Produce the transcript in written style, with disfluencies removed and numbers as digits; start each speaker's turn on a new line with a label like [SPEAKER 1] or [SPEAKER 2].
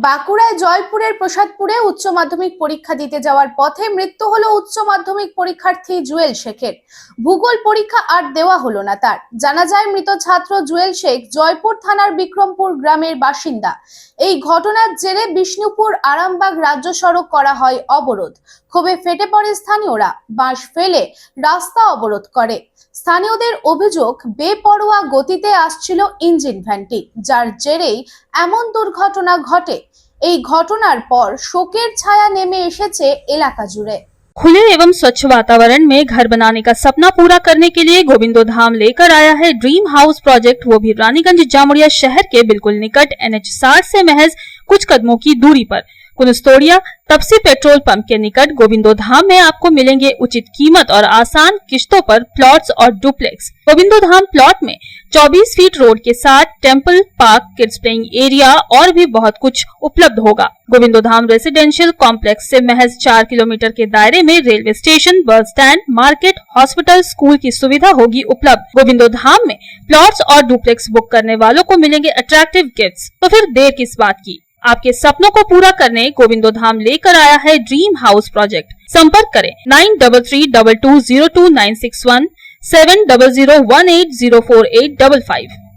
[SPEAKER 1] বাঁকুড়ায় জয়পুরের প্রসাদপুরে উচ্চ মাধ্যমিক পরীক্ষা দিতে যাওয়ার পথে মৃত্যু হলো উচ্চ মাধ্যমিক পরীক্ষার্থী জুয়েল শেখের। ভূগোল পরীক্ষা আর দেওয়া হলো না তার। জানা যায় মৃত ছাত্র জুয়েল শেখ জয়পুর থানার বিক্রমপুর গ্রামের বাসিন্দা। এই ঘটনার জেরে বিষ্ণুপুর আরামবাগ রাজ্য সড়ক করা হয় অবরোধ। ক্ষোভে ফেটে পড়ে স্থানীয়রা, বাঁশ ফেলে রাস্তা অবরোধ করে। স্থানীয়দের অভিযোগ, বেপরোয়া গতিতে আসছিল ইঞ্জিন ভ্যানটি, যার জেরেই এমন দুর্ঘটনা ঘটে। এই ঘটনার পর শোকের ছায়া নেমে এসেছে এলাকা জুড়ে।
[SPEAKER 2] खुले एवं स्वच्छ वातावरण में घर बनाने का सपना पूरा करने के लिए गोविंदो धाम लेकर आया है ड्रीम हाउस प्रोजेक्ट, वो भी रानीगंज जामुड़िया शहर के बिल्कुल निकट NH 60 से महज कुछ कदमों की दूरी पर कुनस्तोड़िया तपसी पेट्रोल पंप के निकट गोविंदो धाम में आपको मिलेंगे उचित कीमत और आसान किश्तों पर प्लॉट्स और डुप्लेक्स। गोविंदो धाम प्लॉट में 24 फीट रोड के साथ temple, park, kids playing area और भी बहुत कुछ उपलब्ध होगा। गोविंदो धाम रेसिडेंशियल कॉम्प्लेक्स से महज 4 किलोमीटर के दायरे में railway station, bus stand, market, hospital, school की सुविधा होगी उपलब्ध। गोविंदो धाम में प्लॉट्स और डुप्लेक्स बुक करने वालों को मिलेंगे अट्रैक्टिव गिफ्ट्स। तो फिर देर किस बात की, आपके सपनों को पूरा करने गोविंदो धाम लेकर आया है ड्रीम हाउस प्रोजेक्ट। संपर्क करें 9332202961, 7001804855।